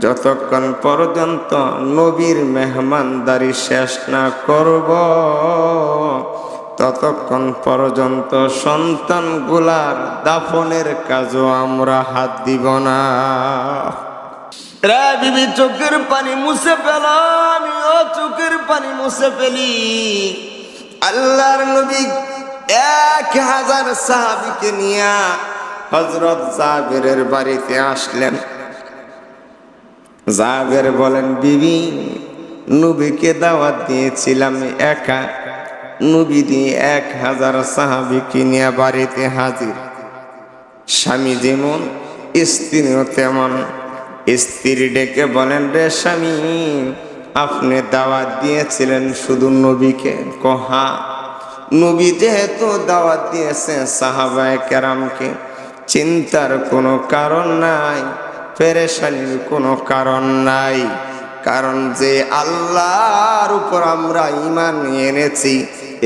যতক্ষণ পর্যন্ত নবীর মেহমানদারি শেষ না করব ততক্ষণ পর্যন্ত সন্তানগুলার দাফনের কাজও আমরা হাত দিব না। রে বিবি চোখের পানি মুছে ফেল, আমিও চোখের পানি মুছে ফেলি। আল্লাহর নবী 1000 সাহাবীকে নিয়ে হযরত জাবেরের বাড়িতে আসলেন। জাবের বলেন, বিবি নবীকে দাওয়াত দিয়েছিলাম একা, নবী দিয়ে 1000 সাহাবীকে নিয়ে বাড়িতে হাজির। স্বামী যেমন স্ত্রীও তেমন। স্ত্রী ডেকে বলেন, রে স্বামী, আপনি দাওয়াত দিয়েছিলেন শুধু নবীকে? কহা, নবী যেহেতু দাওয়াত দিয়েছে সাহাবায়ে কেরামকে, চিন্তার কোনো কারণ নাই, পেরেশানির কোনো কারণ নাই। কারণ যে আল্লাহর উপর আমরা ঈমান এনেছি,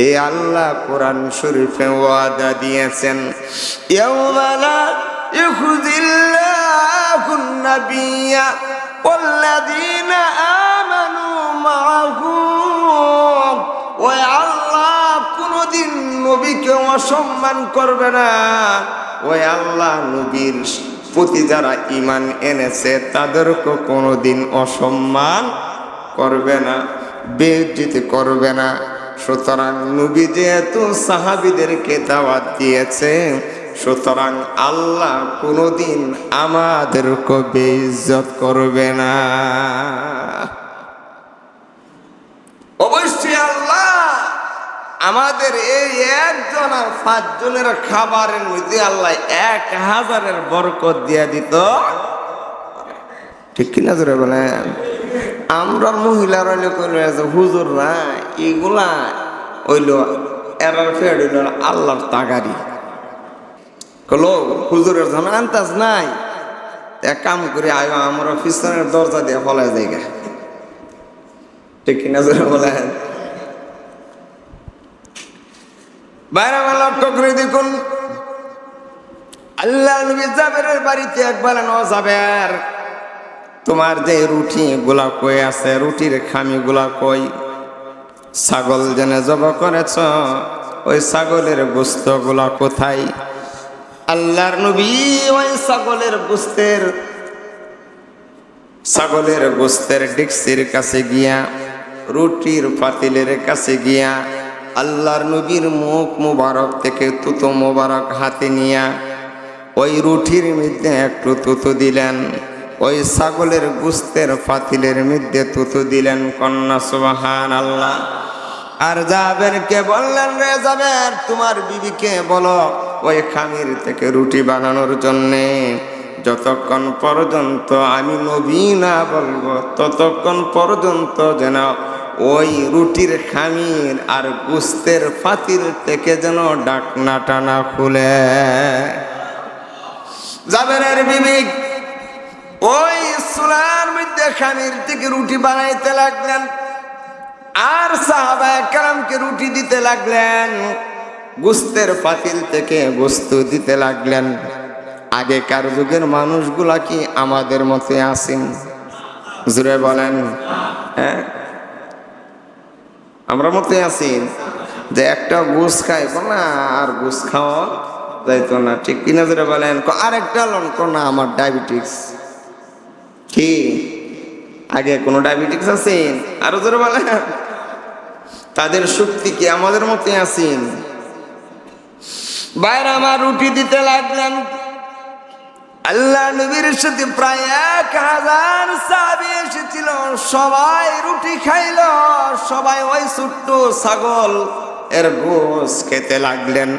এই আল্লাহ কোরআন শরীফে ওয়াদা দিয়েছেন, ইয়াউমা লা ইউখিজিল্লাহুন নাবিয়্যা ওয়াল্লাযীনা আমানু মাআহু। ওই আল্লাহ কোনদিন নবীকে অসম্মান করবে না। ওই আল্লাহ নবীর প্রতি যারা ঈমান এনেছে তাদেরকে কোনোদিন অসম্মান করবে না, বেইজ্জতি করবে না। সুতরাং নবী যেহেতু সাহাবীদেরকে দাওয়াত দিয়েছে, সুতরাং আল্লাহ কোনোদিন আমাদেরকে বেইজ্জত করবে না। অবশ্যই আল্লাহ আমাদের এই 1জন আর 5 জনের খাবারের মধ্যে আল্লাহ 1000-এর বরকত দিয়ে দিত। ঠিক কিনা জোরে বলেন? আমরা মহিলারা কইল হুজুর না, এগুলা হইল এরার ফেড হইল আল্লাহর তাগারি। কলো হুজুরের জানা আন্তাজ নাই, এক কাম করে আয় আমরা পিছনের দরজা দিয়ে ফলায় জায়গা। ঠিক কিনা জোরে বলেন? বাইরে লক্ষ্য করে দেখুন, আল্লাহ নবী জাবেরের বাড়িতে একবার জাবের, তোমার যে রুটি গুলা কই আছে, রুটির খামি গুলা কই? ছাগল জেনে জবাই করেছ, ওই ছাগলের গোস্ত গুলা কোথায়? আল্লাহর নবী ওই ছাগলের গোস্তের ডিক্সির কাছে গিয়া, রুটির পাতিলের কাছে গিয়া আল্লাহর নবীর মুখ মুবারক থেকে তুতো মুবারক হাতে নিয়া ওই রুটির মধ্যে একটু তুতো দিলেন, ওই ছাগলের গোস্তের পাতিলের মধ্যে তুতো দিলেন। কন্যা সুবহানাল্লাহ। আর জাবেরকে বললেন, রে জাবের, তোমার বিবিকে বলো ওই খামির থেকে রুটি বানানোর জন্যে। যতক্ষণ পর্যন্ত আমি নবী না বলবো ততক্ষণ পর্যন্ত যেন ওই রুটির খামির আর গোস্তের পাতিল থেকে যেন ঢাকনাটা না খুলে। জাবেরের বিবি ওই চুলার মধ্যে খামির থেকে রুটি বানাইতে লাগলেন, আর সাহাবায়ে কেরামকে রুটি দিতে লাগলেন, গোস্তের পাতিল থেকে গোস্ত দিতে লাগলেন। আগেকার যুগের মানুষগুলা কি আমাদের মতে আছেন? জুড়ে বলেন, হ্যাঁ আমরা মতে আছি যে একটা গোস খাইব না আর গোস খাওয়া যাইতো না। ঠিক কিনা জুড়ে বলেন? আরেকটা লন না, আমার ডায়াবেটিস। কি আগে কোনো ডায়াবেটিস আছে? আরো জোরে বলেন। তাদের শক্তি কি আমাদের মতে আছেন? বাইরে আমার রুটি দিতে লাগলেন। আল্লাহ নবীর সাথে প্রায় 1000 সাহাবী এসেছিল, সবাই রুটি খাইল, সবাই ওই ছোট্ট ছাগল এর গোশ খেতে লাগলেন।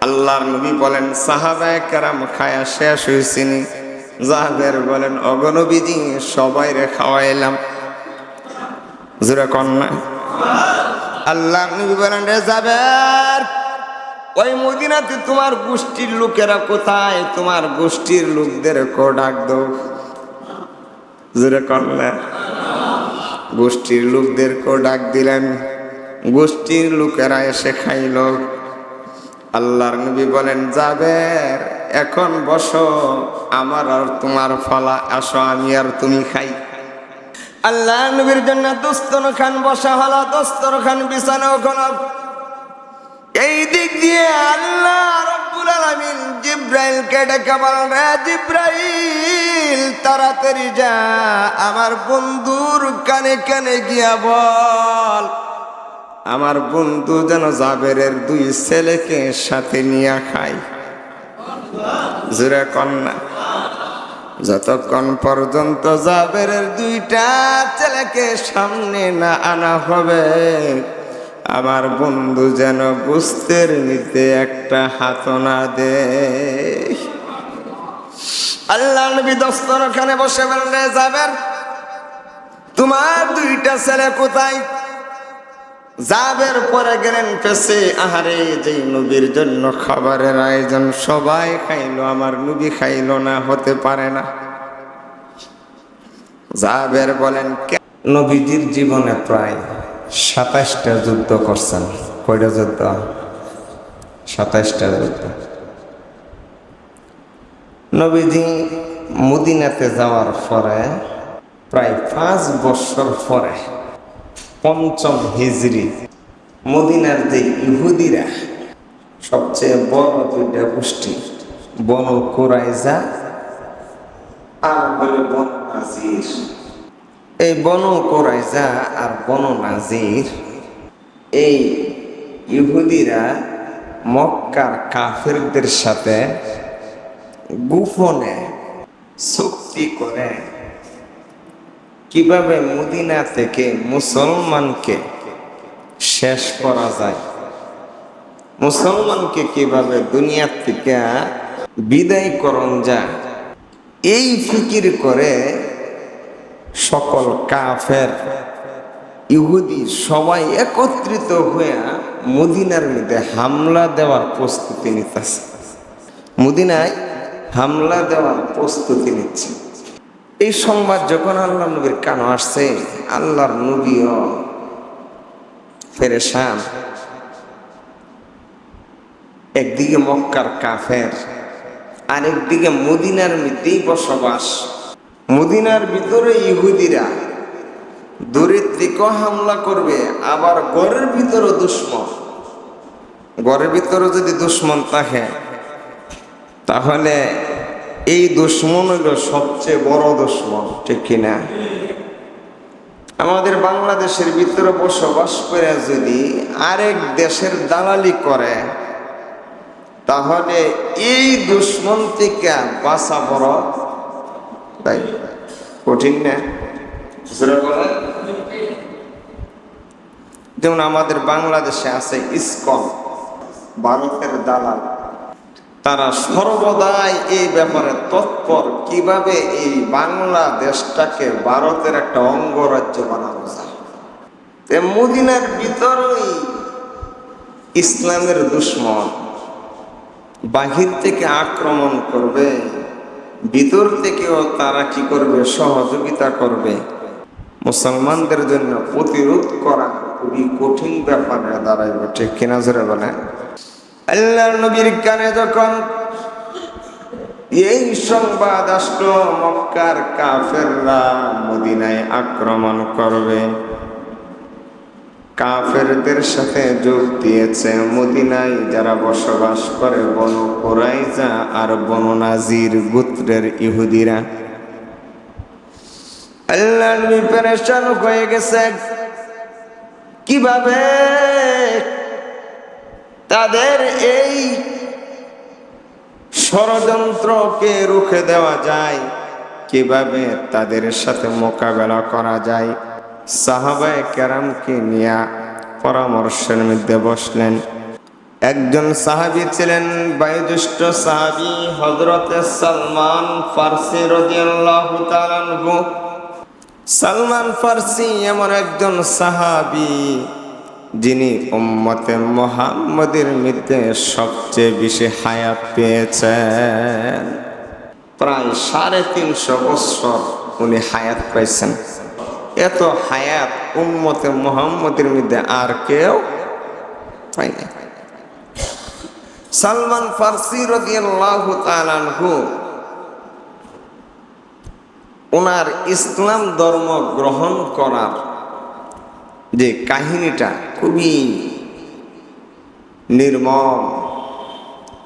আল্লাহর নবী বলেন, সাহাবায়ে কেরাম খায়া শেষ হয়েছেনি? জাবের বলেন, ওগো নবীজি, সবাই রে খাওয়াইলাম। জোরে কন্যা। আল্লাহর নবী বলেন, রে জাবের, ওই মদিনাতে তোমার গোষ্ঠীর লোকেরা কোথায়? তোমার গোষ্ঠীর লোকদের ডাক দাও। জোরে কন্যা। গোষ্ঠীর লোকদের ডাক দিলেন, গোষ্ঠীর লোকেরা এসে খাইল। আল্লাহর নবী বলেন, জাবের, এখন বসো, আমার আর তোমার ফলা, আসো আমি আর তুমি খাই। আল্লাহ নবীর জন্য দস্তরখান বসা হলো, দস্তরখান বিছানো হলো। এই দিক দিয়ে আল্লাহ রাব্বুল আলামিন জিব্রাইলকে ডেকে বলেন, রে জিব্রাইল, তাড়াতাড়ি যা, আমার বন্ধুর কানে কানে গিয়া বল, আমার বন্ধু যেন জাবেরের 2 ছেলেকে সাথে নিয়ে খায়। জোরে কন্যা, যতক্ষণ পর্যন্ত জাবেরের 2টা ছেলেকে সামনে না আনা হবে, আমার বন্ধু যেন গোস্তের মধ্যে একটা হাত না দে। আল্লাহ নবী দস্তরখানে বসে বললেন, জাবের, তোমার 2টা ছেলে কোথায়? জাবের পরে গেলেন পেছে। আহারে, যেই নবীর জন্য খাবারের আয়োজন সবাই খাইলো, আমার নবী খাইলো না, হতে পারে না। জাবের বলেন, নবীজির জীবনে প্রায় 27টা যুদ্ধ করছেন। কয়টা যুদ্ধ? 27টা যুদ্ধ। নবীজি মদিনাতে যাওয়ার পরে প্রায় 5 বছর পরে 5ম হিজরি মদিনার যে ইহুদিরা, সবচেয়ে বড় 2টা গোষ্ঠী, বনু কুরাইজা আর বলে বনু নাজির। এই বনু কুরাইজা আর বনু নাজির, এই ইহুদিরা মক্কার কাফেরদের সাথে গোপনে চুক্তি করে কিভাবে মদিনা থেকে মুসলমানকে শেষ করা যায়, মুসলমানকে কিভাবে দুনিয়া থেকে বিদায় করণ যায়, এই ফিকির করে সকল কাফের ইহুদি সবাই একত্রিত হয়ে মদিনার মধ্যে হামলা দেওয়ার প্রস্তুতি নিতেছে। মদিনায় হামলা দেওয়ার প্রস্তুতি নিচ্ছে। এই সংবাদ যখন আল্লাহ নবীর কানে আসছে, আল্লাহর নবীও পেরেশান। একদিকে মক্কার কাফের, আরেকদিকে মদিনার মধ্যেই বসবাস। মদিনার ভিতরে ইহুদিরা দূরের দিকেও হামলা করবে, আবার ঘরের ভিতরে দুশ্মন। ঘরের ভিতরে যদি দুশ্মন থাকে, তাহলে এই দুশ্মন হলো সবচেয়ে বড় দুশ্মন, ঠিক কিনা? আমাদের বাংলাদেশের ভিতরে বসবাস করে যদি আরেক দেশের দালালি করে, তাহলে এই দুশ্মন থেকে বাঁচা বড় তাই কঠিন না? যেমন আমাদের বাংলাদেশে আছে ইসকন, ভারতের দালাল। তারা সর্বদাই এই ব্যাপারে তৎপর, কিভাবে এই বাংলাদেশটাকে ভারতের একটা অঙ্গরাজ্য বানানো যায়। মদিনার ভিতরেই ইসলামের দুশ্মন, বাহির থেকে আক্রমণ করবে, ভিতর থেকেও তারা কি করবে? সহযোগিতা করবে। মুসলমানদের জন্য প্রতিরোধ করা খুবই কঠিন ব্যাপারে দাঁড়াইবে, ঠিক কিনা? জোরে বলে। আল্লাহর নবীর কানে যখন এই সংবাদ আসলো মক্কার কাফেররা মদিনায় আক্রমণ করবে, কাফেরদের সাথে যোগ দিয়েছে মদিনায় যারা বসবাস করে বনু কুরাইজা আর বনু নাজির গোত্রের ইহুদিরা। আল্লাহর নবী পেরেশান হয়ে গেছে, কিভাবে তাদের এই ষড়যন্ত্রকে রুখে দেওয়া যায়, কিভাবে তাদের সাথে মোকাবেলা করা যায়। সাহাবায়ে কেরামকে নিয়ে পরামর্শের মধ্যে বসলেন। একজন সাহাবী ছিলেন বয়োজ্যেষ্ঠ সাহাবী হযরতে সালমান ফারসি রাদিয়াল্লাহু তাআলা আনহু। সালমান ফারসি এমন একজন সাহাবী যিনি উম্মতে মুহাম্মাদের মধ্যে সবচেয়ে বেশি হায়াত পেয়েছেন। প্রায় 350 বছর উনি হায়াত পাইছেন। এত হায়াত উম্মতে মুহাম্মাদের মধ্যে আর কেউ পায় না। সালমান ফারসি রাদিয়াল্লাহু তাআলা আনহু ওনার ইসলাম ধর্ম গ্রহণ করার যে কাহিনীটা খুবই নির্মম,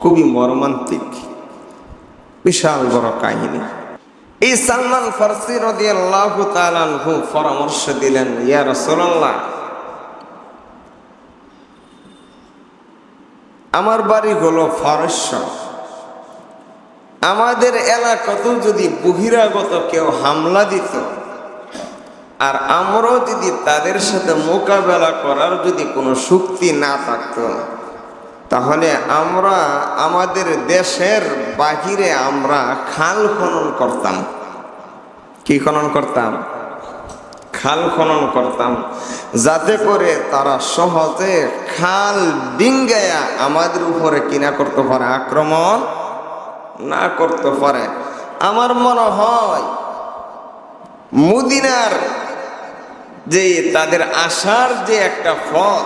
খুবই মর্মান্তিক, বিশাল বড় কাহিনী। এই সালমান ফারসি রাদিয়াল্লাহু তাআলা আনহু পরামর্শ দিলেন, ইয়া রাসূলুল্লাহ, আমার বাড়ি হলো ফারস্য, আমাদের এলাকাতেও যদি বহিরাগত কেউ হামলা দিত আর আমরাও যদি তাদের সাথে মোকাবেলা করার যদি কোনো শক্তি না থাকতো, তাহলে আমরা আমাদের দেশের বাহিরে আমরা খাল খনন করতাম। কি খনন করতাম? খাল খনন করতাম, যাতে করে তারা সহজে খাল ডিঙ্গায়া আমাদের উপরে কিনা করতে পারে, আক্রমণ না করতে পারে। আমার মনে হয় মদিনার যে তাদের আসার যে একটা পথ,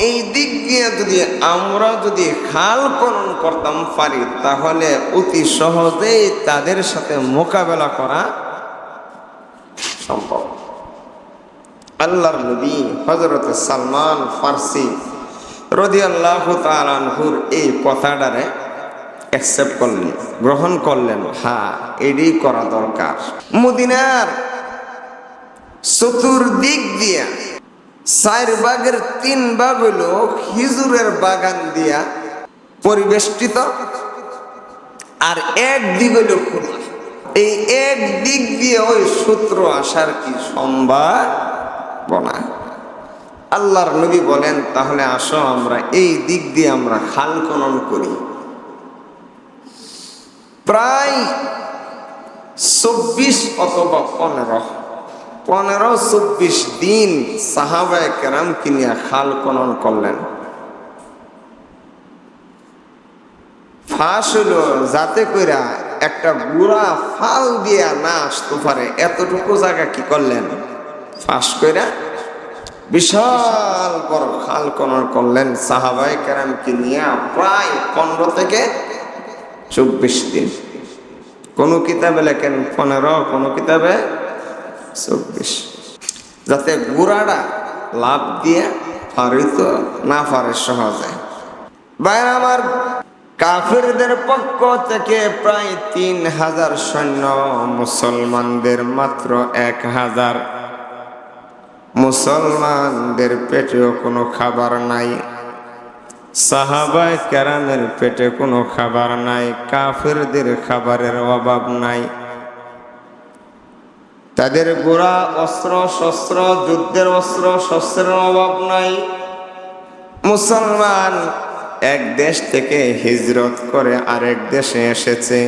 এই দিক দিয়ে যদি আমরা যদি খাল খনন করতাম পারি, তাহলে অতি সহজেই তাদের সাথে মোকাবেলা করা সম্ভব। আল্লাহর নবী হযরত সালমান ফারসি রাদিয়াল্লাহু তাআলা আনহুর এই কথাটারে অ্যাকসেপ্ট করলেন, গ্রহণ করলেন। হ্যাঁ, এটাই করা দরকার। মদিনার চতুর্দিক দিয়া 4 ভাগের 3 ভাগ হলো খেজুরের বাগান দিয়া পরিবেষ্টিত, আর এক দিক হলো খোলা। এই এক দিক দিয়ে ওই শত্রু আসার কি সম্ভাবনা? আল্লাহর নবী বলেন, তাহলে আসো আমরা এই দিক দিয়ে আমরা খাল খনন করি। প্রায় 24 অথবা 15-24 দিন সাহাবায়ে কেরাম কিনিয়া খাল খনন করলেন। ফাঁস হলো যাতে কইরা একটা গুড়া ফাল দিয়া না আসতে পারে, এতটুকু জায়গা কি করলেন? ফাঁস কইরা বিশাল বড় খাল খনন করলেন সাহাবায়ে কেরাম কিনিয়া প্রায় 15 থেকে 24 দিন। কোন কিতাবে লেখেন 15, কোন কিতাবে 24, যাতে গুড়াটা লাভ দিয়ে পারিত না পারে সহজে। বাইরে আমার কাফেরদের পক্ষ থেকে প্রায় 3000 সৈন্য, মুসলমানদের মাত্র 1000। মুসলমানদের পেটেও কোনো খাবার নাই, সাহাবায়ে কেরামের পেটে কোনো খাবার নাই, কাফেরদের খাবারের অভাব নাই। তাদের গোড়া অস্ত্র শস্ত্র, যুদ্ধের অস্ত্র শস্ত্রের অভাব নাই। মুসলমান এক দেশ থেকে হিজরত করে আরেক দেশে এসেছে,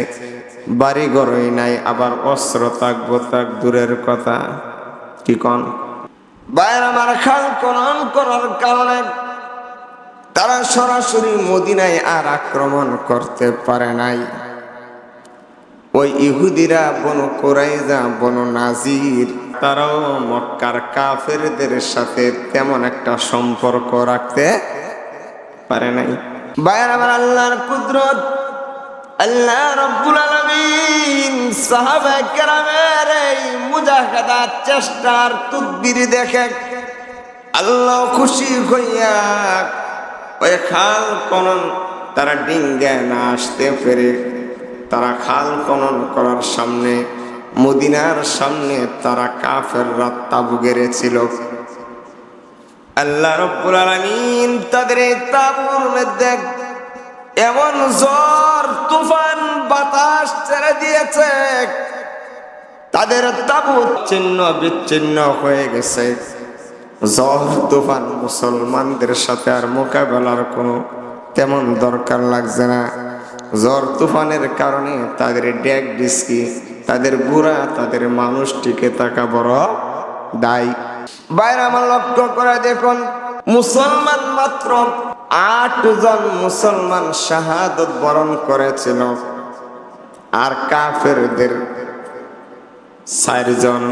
বাড়ি ঘরই নাই, আবার অস্ত্র থাকবো তাক দূরের কথা। কি কন? বাইরে আমার খাল খনন করার কারণে তারা সরাসরি মদিনায় আর আক্রমণ করতে পারে নাই। ওই ইহুদিরা, বনু কুরাইজা, বনু নাজির, তারাও মক্কার কাফেরদের সাথে তেমন একটা সম্পর্ক রাখতে পারে নাই। বাইরে আমার আল্লাহর কুদরত, আল্লাহ রাব্বুল আলামিন সাহাবায়ে কেরামের এই মুজাহাদাত চেষ্টার তদবির দেখে আল্লাহ খুশি হইয়া ওই খাল খনন তারা ডিঙ্গে না আসতে পেরে তারা খাল খনন করার সামনে, মদিনার সামনে তারা কাফেররা তাবু গেড়েছিল। আল্লাহ রাব্বুল আলামিন তাদের এই তাবুর মধ্যে এমন ঝড় তুফান বাতাস ছেড়ে দিয়েছে, তাদের তাবু ছিন্ন বিচ্ছিন্ন হয়ে গেছে। ঝড় তুফান মুসলমানদের সাথে আর মোকাবেলার কোনো তেমন দরকার লাগছে না। ঝড় তুফানের কারণে তাদের ডেক ডিস্কি, তাদের গুড়া, তাদের মানুষ টিকে থাকা বড় দায়ী। বাইরে আমার লক্ষ্য করে দেখুন, মুসলমান মাত্র 8 জন মুসলমান শাহাদত বরণ করেছিল, আর কাফেরদের 4 জন।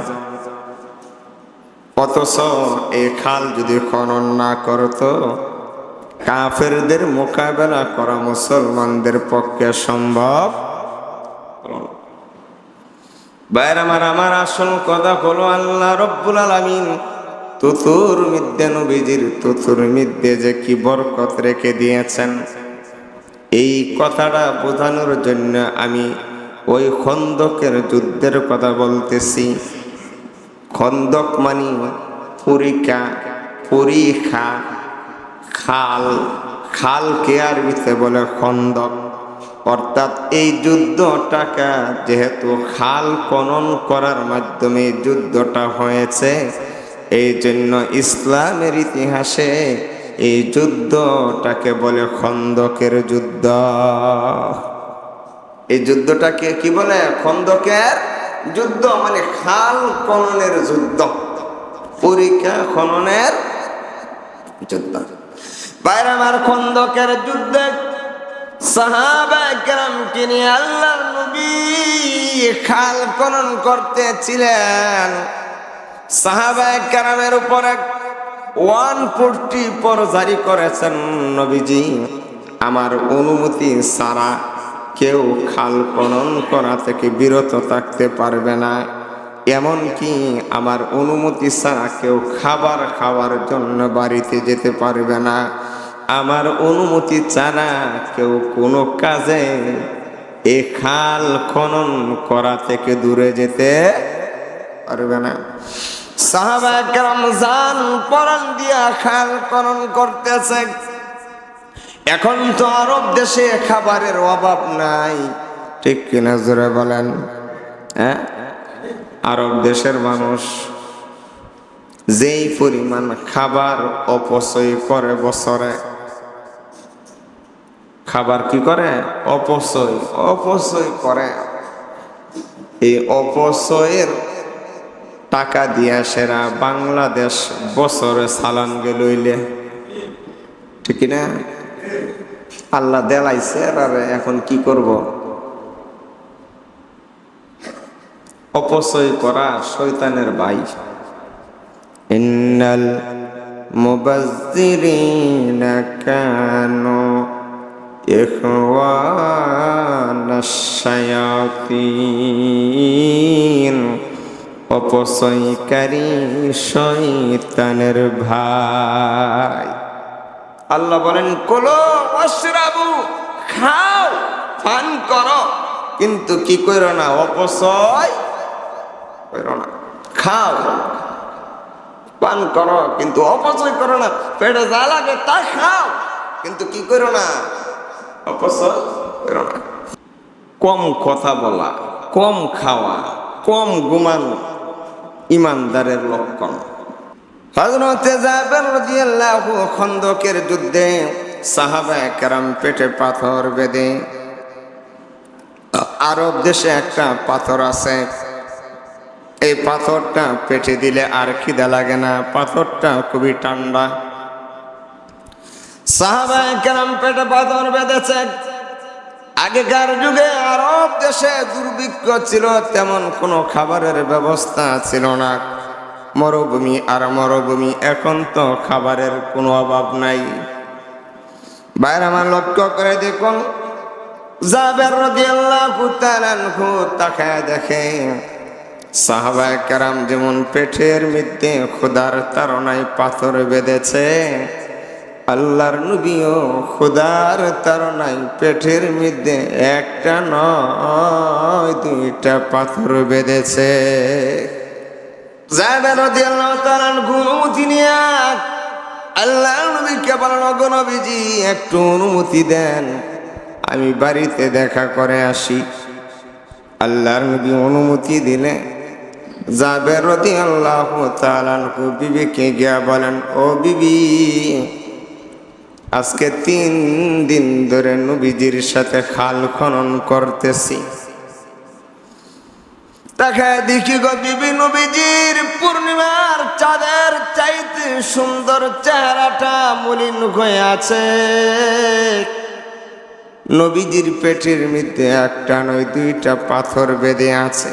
অথচ এই খাল যদি খনন না করতো, কাফেরদের মোকাবেলা করা মুসলমানদের পক্ষে সম্ভব। বাইরে আমার আসল কথা হলো আল্লাহ রব্বুল আলামিন তুতুর মিদ্যে নবীজির তুতুর মিদ্যে যে কি বরকত রেখে দিয়েছেন, এই কথাটা বোঝানোর জন্য আমি ওই খন্দকের যুদ্ধের কথা বলতেছি। খন্দক মানে পরীক্ষা, খালকে আরবিতে বলে খন্দক। অর্থাৎ এই যুদ্ধটাকে যেহেতু খাল খনন করার মাধ্যমে যুদ্ধটা হয়েছে, এই জন্য ইসলামের ইতিহাসে এই যুদ্ধটাকে বলে খন্দকের যুদ্ধ। এই যুদ্ধটাকে কি বলে? খন্দকের যুদ্ধ, মানে খাল খননের যুদ্ধ, পরীক্ষা খননের যুদ্ধ। বাইরে আমার খন্দকের যুদ্ধে সাহাবায়ে কেরামকে নিয়ে আল্লাহর নবী খাল খনন করতেছিলেন। সাহাবায়ে কেরামের উপরে 144 জারি করেছেন নবীজি, আমার অনুমতি ছাড়া কেউ খাল খনন করা থেকে বিরত থাকতে পারবে না, এমনকি আমার অনুমতি ছাড়া কেউ খাবার খাওয়ার জন্য বাড়িতে যেতে পারবে না, আমার অনুমতি ছাড়া কেউ কোনো কাজে এ খাল খনন করা থেকে দূরে যেতে পারবে না। সাহাবায়ে কেরাম জান পরান দিয়া খাল খনন করতেছে। এখন তো আরব দেশে খাবারের অভাব নাই, ঠিক কিনা জোরে বলেন? হ্যাঁ, আরব দেশের মানুষ যেই পরিমাণ খাবার অপচয় করে, বছরে খাবার কি করে? অপচয় করে। এই অপচয়ের টাকা দিয়া সেরা বাংলাদেশ বছরে চালান গেলইলে, ঠিক না? আল্লাহ দেলাইছে, আর এখন কি করব? অপচয় করা শয়তানের ভাই। ইন্নাল মুবাজ্জিরিনা কানু ইখওয়ানাশ শায়াতিন, অপচয়কারী শয়তানের ভাই। আল্লাহ বলেন, কুলু ওয়াশরাবু, খাও পান করো, কিন্তু কি করো না? অপচয় করো না। খাও পান করো, কিন্তু অপচয় করো না। পেটে যা লাগে তা খাও, কিন্তু কি করো না? অপচয় করো না। কম কথা বলা, কম খাওয়া, কম ঘুমানো ইমানদারের লক্ষণ। হযরতে জাবের রাদিয়াল্লাহু খন্দকের যুদ্ধে সাহাবায়ে কেরাম পেটে পাথর বেঁধে, আরব দেশে একটা পাথর আছে, এই পাথরটা পেটে দিলে আর খিদা লাগে না, পাথরটা খুবই ঠান্ডা। সাহাবায়ে কেরাম পেটে পাথর বেঁধেছে। আগেকার যুগে আরব দেশে দুর্ভিক্ষ ছিল, তেমন কোনো খাবারের ব্যবস্থা ছিল না, মরুভূমি আর মরুভূমি। এখন তো খাবারের কোনো অভাব নাই। বাইরে আমার লক্ষ্য করে দেখুন, জাবের রাদিয়াল্লাহু তাআলা আনহু তাকায় দেখে সাহাবায়ে কেরাম যেমন পেটের মধ্যে ক্ষুধার তাড়নায় পাথর বেঁধেছে, আল্লাহর নবীও ক্ষুধার তাড়নায় পেটের মধ্যে একটা নয় 2টা পাথর বেঁধেছে। জাবের রাদিয়াল্লাহু তাআলা অনুমতি নিয়ে আল্লাহর নবীকে বলেন, ওগো নবীজি, একটু অনুমতি দেন, আমি বাড়িতে দেখা করে আসি। আল্লাহর নবী অনুমতি দিলে জাবের রাদিয়াল্লাহু তাআলা বিবিকে গিয়া বলেন, ও বিবি, আজকে 3 দিন ধরে নবীজির সাথে খাল খনন করতেছি, তাকায় দেখি গো বিবি, নবীজির পূর্ণিমার চাঁদের চাইতে সুন্দর চেহারাটা মলিন হয়ে আছে। নবীজির পেটের মধ্যে একটা নয় 2টা পাথর বেঁধে আছে।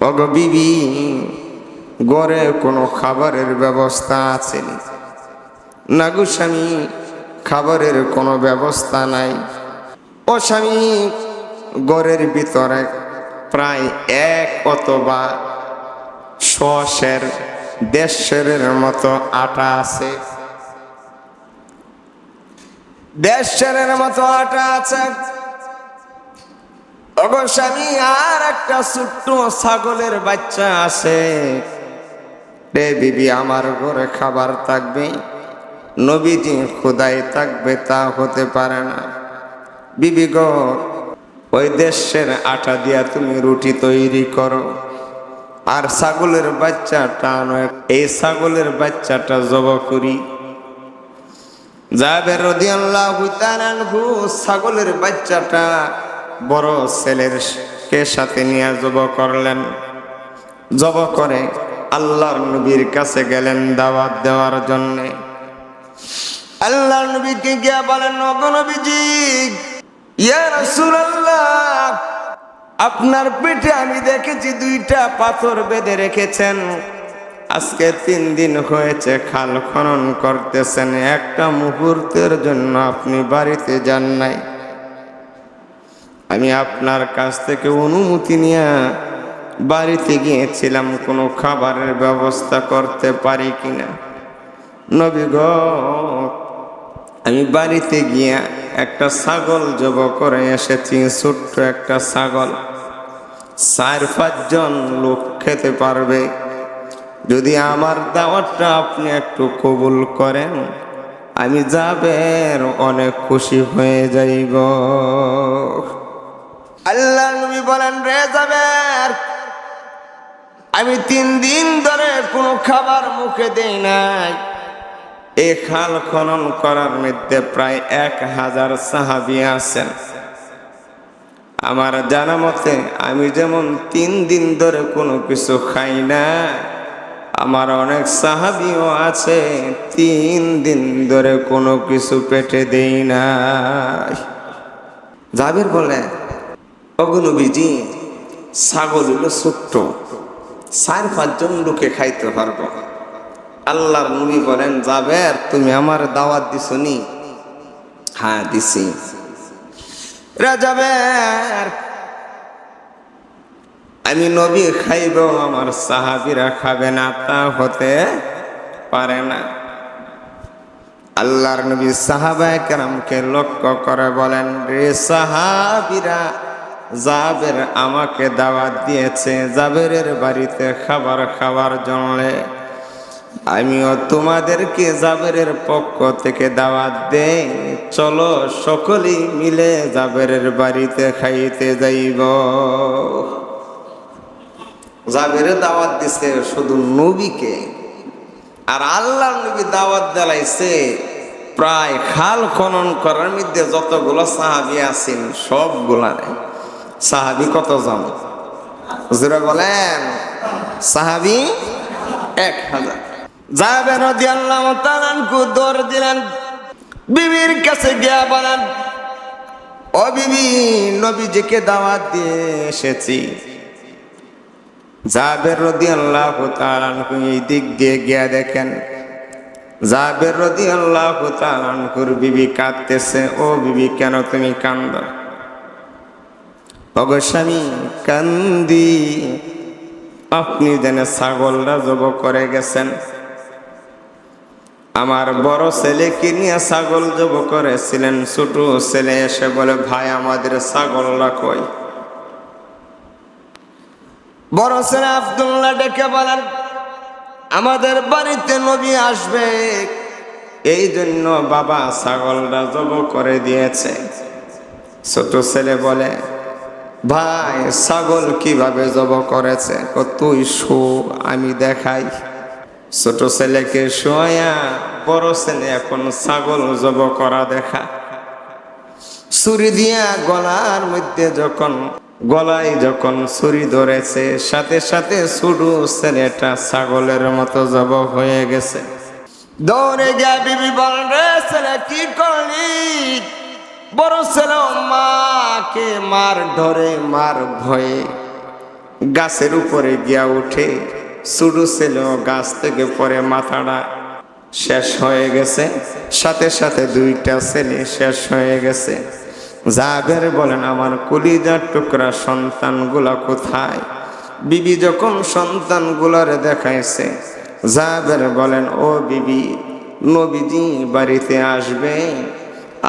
ওগো বিবি, ঘরে কোনো খাবারের ব্যবস্থা আছে না গো স্বামী, খাবারের কোনো ব্যবস্থা নাই। ও স্বামী, ঘরের ভিতরে প্রায় 1 অথবা 100 সের 1.5 সেরের মতো আটা আছে। 1.5 সেরের মতো আটা আছে। ওগো স্বামী, আর একটা ছোট্ট ছাগলের বাচ্চা আছে। রে বিবি, আমার ঘরে খাবার থাকবে, নবীজি খোদাই থাকবে তা হতে পারে না। বিবি গো, ওই 1.5 সের আটা দিয়া তুমি রুটি তৈরি করো, আর ছাগলের বাচ্চাটা নয়, এই ছাগলের বাচ্চাটা জবাই করি। জাবের রাদিয়াল্লাহু তাআলা আনহু ছাগলের বাচ্চাটা বড় ছেলের কে সাথে নিয়ে জবাই করলেন। জবাই করে আল্লাহর নবীর কাছে গেলেন দাওয়াত দেওয়ার জন্যে। আল্লাহর নবীকে গিয়া বলেন, ওগো নবীজি, ইয়া রাসূলুল্লাহ, আপনার পেটে আমি দেখেছি 2টা পাথর বেঁধে রেখেছেন। আজকে 3 দিন হয়েছে খাল খনন করতেছেন, একটা মুহূর্তের জন্য আপনি বাড়িতে যান নাই। আমি আপনার কাছ থেকে অনুমতি নিয়ে বাড়িতে গিয়েছিলাম কোনো খাবারের ব্যবস্থা করতে পারি কিনা। নবী গো, আমি বাড়িতে গিয়ে একটা ছাগল জবাই করে এসেছি, ছোট্ট একটা ছাগল, 4-5 জন লোক খেতে পারবে। যদি আমার দাওয়াতটা আপনি একটু কবুল করেন, আমি জাবের অনেক খুশি হয়ে যাইব। আল্লাহ নবী বলেন, রে জাবের, আমি 3 দিন ধরে কোনো খাবার মুখে দেই নাই। এই খাল খনন করার মধ্যে প্রায় 1000 সাহাবী আছেন। আমার জানা মতে আমি যেমন 3 দিন ধরে কোনো কিছু খাই না, আমার অনেক সাহাবীও আছে 3 দিন ধরে কোনো কিছু পেটে দেই না। জাবের বলে, ওগো নবীজি, ছাগল হলো ছোট্ট, 4-5 জন লোকে খাইতে পারবো। আল্লাহর নবী বলেন, জাবের, তুমি আমার দাওয়াত দিছো নি? হ্যাঁ দিছি। রে জাবের, আমি নবী খাইব, আমার সাহাবীরা খাবে না, তা হতে পারে না। আল্লাহর নবী সাহাবায়ে কেরামকে লক্ষ্য করে বলেন, রে সাহাবীরা, জাবের আমাকে দাওয়াত দিয়েছে জাবেরের বাড়িতে খাবার খাওয়ার জন্য। আমিও তোমাদেরকে জাবেরের পক্ষ থেকে দাওয়াত দেই, চলো সকলেই মিলে জাবেরের বাড়িতে খাইতে যাইব। জাবেরে দাওয়াত দিছে শুধু নবীকে, আর আল্লাহর নবী দাওয়াত দিলাইছে প্রায় খাল খনন করার মধ্যে যতগুলো সাহাবী আছেন সবগুলারে। সাহাবী কতজন? হুজুরে বলেন, সাহাবী 1000। জাবের রাদিয়াল্লাহু তাআলা আনহু দৌড় দিলেন, বিবির কাছে গিয়া বলেন, ও বিবি, নবীজিকে দাওয়াত দিয়ে এসেছি। জাবের রাদিয়াল্লাহু তাআলা আনহু এই দিক দিয়ে গিয়া দেখেন জাবের রাদিয়াল্লাহু তাআলা আনহুর বিবি কাঁদতেছে। ও বিবি, কেন তুমি কাঁদো? ওগো স্বামী, কান্দি, আপনি যেন ছাগলটা জবাই করে গেছেন। আমার বড় ছেলেকে নিয়ে ছাগল জবাই করেছিলেন, ছোট ছেলে এসে বলে, ভাই আমাদের ছাগলটা কই? বড় ছেলে আব্দুল্লাহ ডেকে বলেন, আমাদের বাড়িতে নবী আসবে, এই জন্য বাবা ছাগলটা জবাই করে দিয়েছে। ছোট ছেলে বলে, ভাই ছাগল কিভাবে জবাই করেছে? তুই শো, আমি দেখাই। ছোট ছেলেকে শোয়া বড় ছেলে এখন ছাগল জবাই করা দেখা। ছুরি দিয়া গলার মধ্যে গলায় যখন ছুরি ধরেছে, সাথে সাথে ছোট ছেলেটা ছাগলের মতো জবাই হয়ে গেছে। দৌড়ে গিয়া বিবি বলেন, রে ছেলে কি করলি? বড় ছেলে মাকে মার ধরে, মার ভয়ে গাছের উপরে গিয়া উঠে। ছোট ছেলে গাছ থেকে পরে মাথাটা শেষ হয়ে গেছে, সাথে সাথে দুইটা ছেলে শেষ হয়ে গেছে। জাবের বলেন আমার কলিজার টুকরা সন্তানগুলা কোথায়? বিবি যখন সন্তানগুলারে দেখাইছে, জাবের বলেন ও বিবি, নবীজি বাড়িতে আসবে।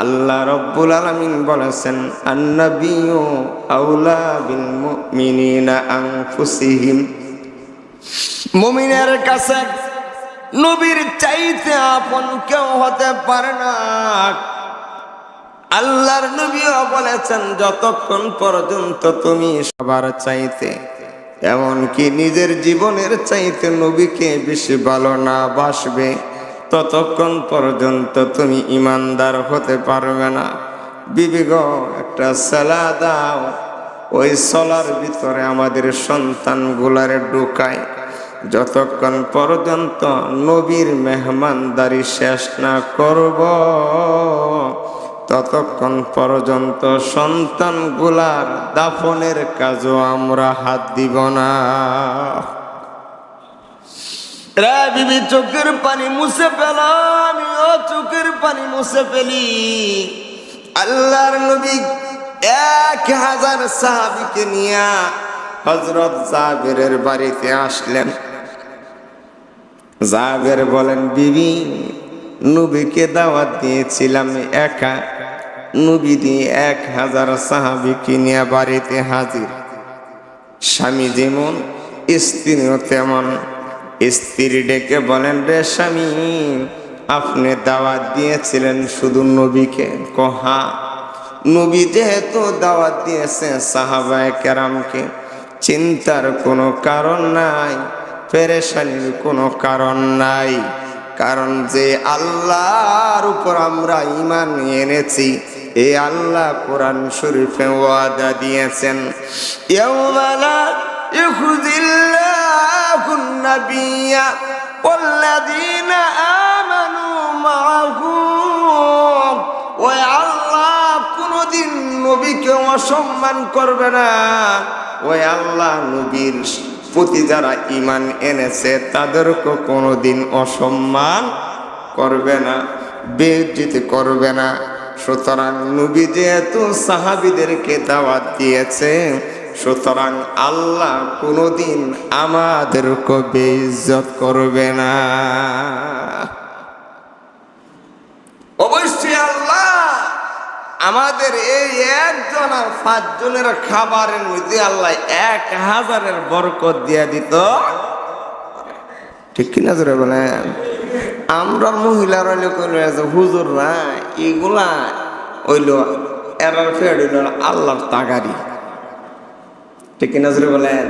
আল্লাহ রব্বুল আলামিন বলেছেন আন্নাবিয়্যু আউলা বিল মুমিনিনা আনফুসিহিম, মুমিনের কাছে নবীর চাইতে আপন কেউ হতে পারে না। আল্লাহর নবীও বলেছেন যতক্ষণ পর্যন্ত তুমি সবার চাইতে, এমনকি নিজের জীবনের চাইতে নবীকে বেশি ভালো না বাসবে, ততক্ষণ পর্যন্ত তুমি ইমানদার হতে পারবে না। বিবি গো, একটা সালা দাও, ওই সলার ভিতরে আমাদের সন্তানগুলারে ঢুকায়। যতক্ষণ পর্যন্ত নবীর মেহমানদারি শেষ না করব, ততক্ষণ পর্যন্ত সন্তানগুলার দাফনের কাজও আমরা হাত দিব না। রে বিবি চোখের পানি মুছে ফেল, আমিও চোখের পানি মুছে ফেলি। আল্লাহর নবী 1000 সাহাবীকে নিয়ে হযরত জাবেরের বাড়িতে আসলেন। জাবের বলেন বিবি, নবীকে দাওয়াত দিয়েছিলাম একা, নবী দিয়ে 1000 সাহাবীকে নিয়ে বাড়িতে হাজির। স্বামী যেমন স্ত্রীও তেমন। স্ত্রী ডেকে বলেন রে স্বামী, আপনি দাওয়াত দিয়েছিলেন শুধু নবীকে? কহা, নবী যেহেতু দাওয়াত দিয়েছে সাহাবায়ে কেরামকে, চিন্তার কোনো কারণ নাই, পেরেশানির কোনো কারণ নাই। কারণ যে আল্লাহর উপর আমরা ঈমান এনেছি, এই আল্লাহ কোরআন শরীফে ওয়াদা দিয়েছেন ইয়াউমা লা ইখজিল্লাহুন নাবিয়্যা ওয়াল্লাযীনা আমানু মাআহু। ওই আল্লাহ কোনদিন নবীকে অসম্মান করবে না। ওই আল্লাহ নবীর প্রতি যারা ঈমান এনেছে তাদেরকে কোনোদিন অসম্মান করবে না, বেইজ্জতি করবে না। সুতরাং নবী যেহেতু সাহাবীদেরকে দাওয়াত দিয়েছে, সুতরাং আল্লাহ কোনোদিন আমাদেরকে বেইজ্জত করবে না। অবশ্যই আল্লাহ আমাদের এই 1 জন আর 5 জনের খাবারের মধ্যে আল্লাহ 1000-এর বরকত দিয়ে দিত। ঠিক কিনা জোরে বলেন? আমরা মহিলারা হুজুররা এগুলা হইল এরার ফেড হইল আল্লাহর তাগারি। ঠিক কিনা জোরে বলেন?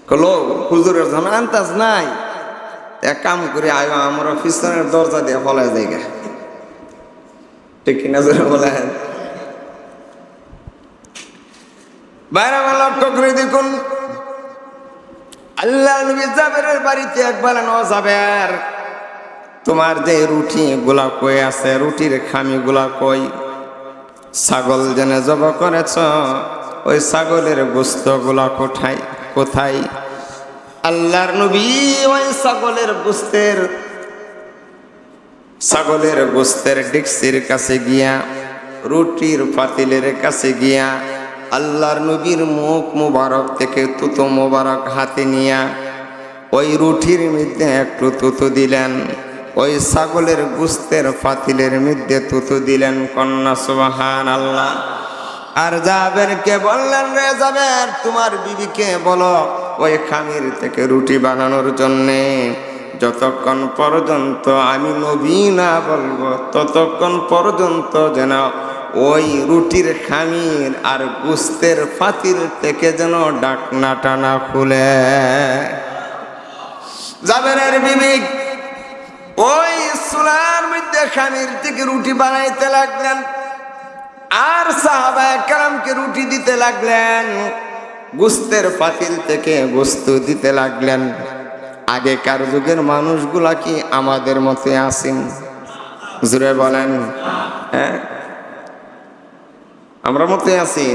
কলো হুজুরের যখন আন্তাজ নাই, এক কাম করে আয় আমরা পিছনের দরজা দিয়ে ফলায় জায়গা। ঠিক কিনা জোরে বলেন? বাইরে আমার লক্ষ্য করে দেখুন, আল্লাহ নবী জাবেরের বাড়িতে একবার নো জাবের, তোমার যে রুটি গুলা কই আছে, রুটির খামি গুলা কই? ছাগল জেনে জব করেছ, ওই ছাগলের গোস্ত গুলা কোথায় কোথায়? আল্লাহর নবী ওই ছাগলের গোস্তের ডেকচির কাছে গিয়া, রুটির পাতিলের কাছে গিয়া আল্লাহর নবীর মুখ মুবারক থেকে তুতো মুবারক হাতে নিয়া ওই রুটির মধ্যে একটু তুতো দিলেন, ওই ছাগলের গোস্তের পাতিলের মধ্যে তুতো দিলেন। কন্যা সুবহানাল্লাহ। আর জাবেরকে বললেন রে জাবের, তোমার বিবিকে বলো ওই খামির থেকে রুটি বানানোর জন্যে। যতক্ষণ পর্যন্ত আমি নবী না বলবো, ততক্ষণ পর্যন্ত যেন ওই রুটির খামির আর গোস্তের পাতিল থেকে যেন ডাকনা টানা খুলে। জাবেরের বিবি ওই চুলার মধ্যে খামির থেকে রুটি বানাইতে লাগলেন, আর সাহাবায়ে কেরামকে রুটি দিতে লাগলেন, গোস্তের পাতিল থেকে গোস্ত দিতে লাগলেন। আগেকার যুগের মানুষগুলা কি আমাদের মতে আছেন? জুড়ে বলেন। হ্যাঁ, আমরা মতে আছি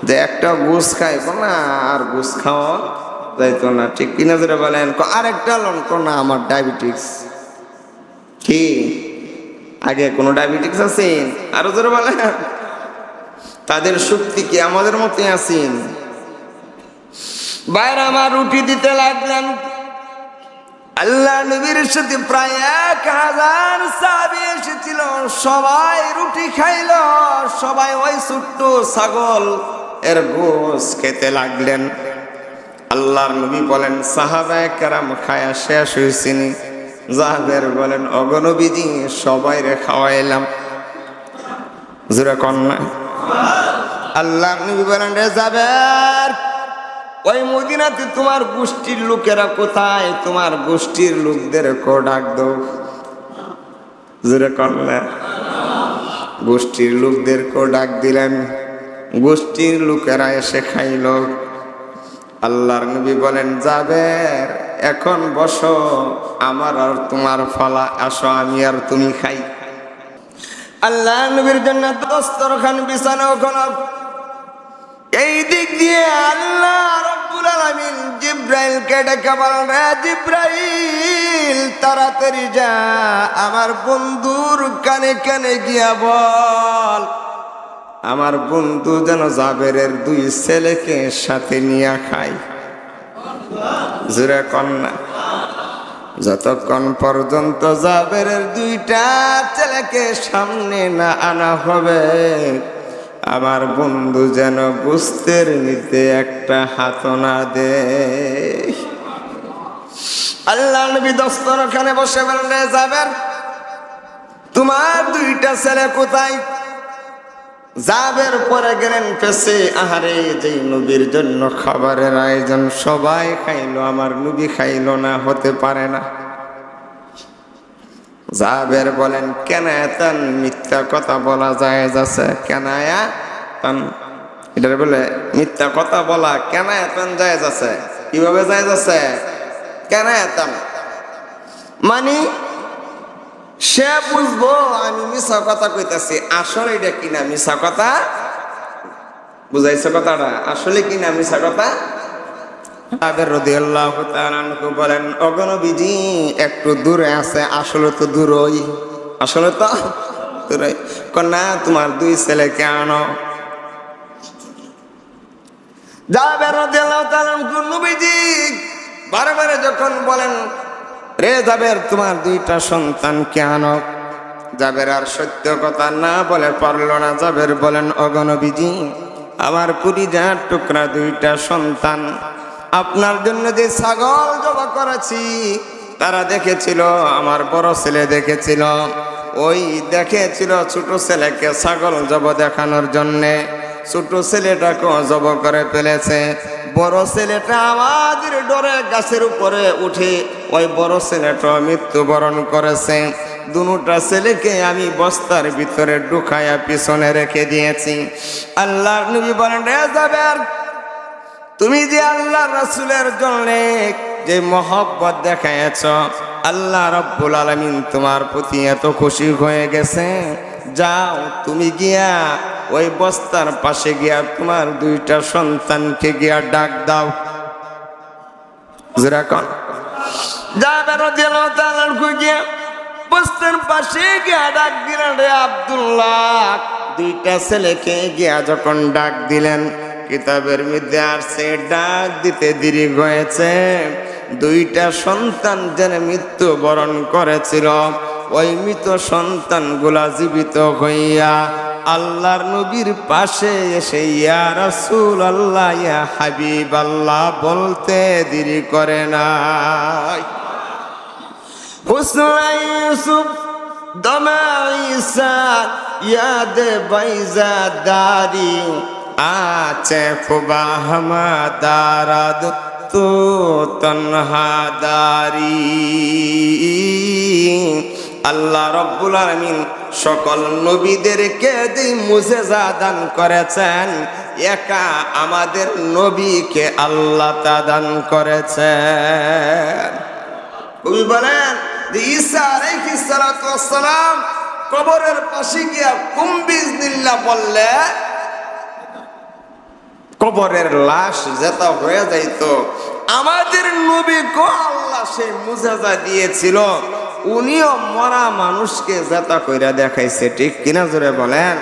যে একটা গোস খাইব না, আর গোস খাওয়া যাইতো না, ঠিক কিনা জোরে বলেন? আরেকটা লোন না, আমার ডায়াবেটিস। কি আগে কোনো ডায়াবেটিস আছেন? আরো জোরে বলেন। তাদের শক্তি কি আমাদের মতোই আছেন? বাইরে আমার রুটি দিতে লাগলেন। আল্লাহ নবীর সাথে প্রায় 1000 সাহাবী এসেছিল, সবাই রুটি খাইল, সবাই ওই ছোট্ট ছাগল এর গোশ খেতে লাগলেন। আল্লাহর নবী বলেন, সাহাবায়ে কেরাম খায়া শেষ হয়েছিনি। জাবের বলেন, ওগো নবীজি সবাই রে খাওয়াইলাম। জোরে কন্যা আল্লাহর নবী বলেন, রে জাবের, ওই মদিনাতে তোমার গোষ্ঠীর লোকেরা কোথায়? তোমার গোষ্ঠীর লোকদের কো ডাক দাও। জোরে কন্যা গোষ্ঠীর লোকদের কো ডাক দিলেন। গোষ্ঠীর লোকেরা এসে খাইল। আল্লাহর নবী বলেন, জাবের এখন বসো, আমার আর তোমার ফলা, আসো আমি আর তুমি খাই। আল্লাহ নবীর জন্য দস্তরখান বিছানো ওখানে। এই দিক দিয়ে আল্লাহ রাব্বুল আলামিন জিব্রাইলকে ডেকে বলেন, রে জিব্রাইল তাড়াতাড়ি যা, আমার বন্ধুর কানে কানে গিয়া বল, আমার বন্ধু যেন জাবেরের 2 ছেলেকে সাথে নিয়ে খায়। জোরে কন্যা যতক্ষণ পর্যন্ত জাবেরের 2টা ছেলেকে সামনে না আনা হবে, আমার বন্ধু যেন গোস্তের নিতে একটা হাত না দে। আল্লাহ নবী দস্তরখানে বসে বলেন, রে জাবের তোমার 2টা ছেলে কোথায়? জাবের পরে গেলেন পেছে। আহারে, যেই নবীর জন্য খাবারের আয়োজন, সবাই খাইলো, আমার নবী খাইলো না, হতে পারে না। জাবের বলেন, কেন এত মিথ্যা কথা বলা যায় যাচ্ছে? কেন এটা বলে মিথ্যা কথা বলা কেন এত যায় যাচ্ছে? কিভাবে যায় যাচ্ছে? কেন এত মানে সে বুঝবো আমি মিছা কথা কইতাছি, আসলে এটা কিনা মিছা কথা। বুঝাইছে কথাটা? আসলে কিনা মিছা কথা। জাবের রাদিয়াল্লাহু তাআলা আনহু বলেন, ওগো নবীজি একটু দূরে আছে, আসলে তো দূরই, আসলে তো দূরই। না, তোমার 2 ছেলেকে আনো। জাবের রাদিয়াল্লাহু তাআলা আনহু নবীজি বারে বারে যখন বলেন, রে জাবের তোমার 2টা সন্তানকে আনো, জাবের আর সত্য কথা না বলে পারল না। জাবের বলেন, ওগো নবীজি আমার কলিজার টুকরা 2টা সন্তান, আপনার জন্য যে ছাগল জবাই করেছি তারা দেখেছিল, আমার বড় ছেলে দেখেছিল, ওই দেখেছিল ছোট ছেলেকে ছাগল জবাই দেখানোর জন্যে, ছোট ছেলেটাকে জবাই করে ফেলেছে। বড় ছেলেটা আমাদের ডরে গাছের উপরে উঠে ওই বড় ছেলেটা মৃত্যুবরণ করেছে। 2টা ছেলেকে আমি বস্তার ভিতরে ঢুকাইয়া পিছনে রেখে দিয়েছি। আল্লাহর নবী বলেন, রে জাবের তুমি যে আল্লাহ রাসূলের জন্য যে মহব্বত দেখাইছ, আল্লাহ রাব্বুল আলামিন তোমার প্রতি এত খুশি হয়ে গেছে, যাও তুমি গিয়া ওই বস্তার পাশে গিয়া তোমার 2টা সন্তানকে গিয়া ডাক দাও। যেরকম জাবের রাদিয়াল্লাহু তাআলা গিয়া বস্তার পাশে গিয়া ডাক দিলেন, রে আব্দুল্লাহ 2টা ছেলেকে গিয়া যখন ডাক দিলেন, কিতাবের মধ্যে আসছে ডাক দিতে দেরি হয়েছে। 2টা সন্তান যেন মৃত্যুবরণ করেছিল, ওই মৃত সন্তানগুলা জীবিত হইয়া আল্লাহর নবীর পাশে এসে ইয়া রাসূলুল্লাহ ইয়া হাবিবাল্লাহ বলতে দেরি করে নাই। হুসনা ইউসুফ দমা ঈসা ইয়াদ বাইজা দারি আছে খুবা হামাদারাদ তো তনহাদারি। আল্লাহ রাব্বুল আলামিন সকল নবীদেরকে যে মুজিজা দান করেছেন, একা আমাদের নবীকে আল্লাহ তা দান করেছেন। কবি বলেন যে ঈসা আলাইহিস সালাতু ওয়াস সালাম কবরের পাশে গিয়া কুম বিইজনিল্লাহ বললে, কবরের লাশ যেটা হয়ে যাইতো, আমাদের নবীকে আল্লাহ সেই মুজাজা দিয়েছিল, উনিও মরা মানুষকে যেটা কইরা দেখাইছে। ঠিক কিনা জোরে বলেন?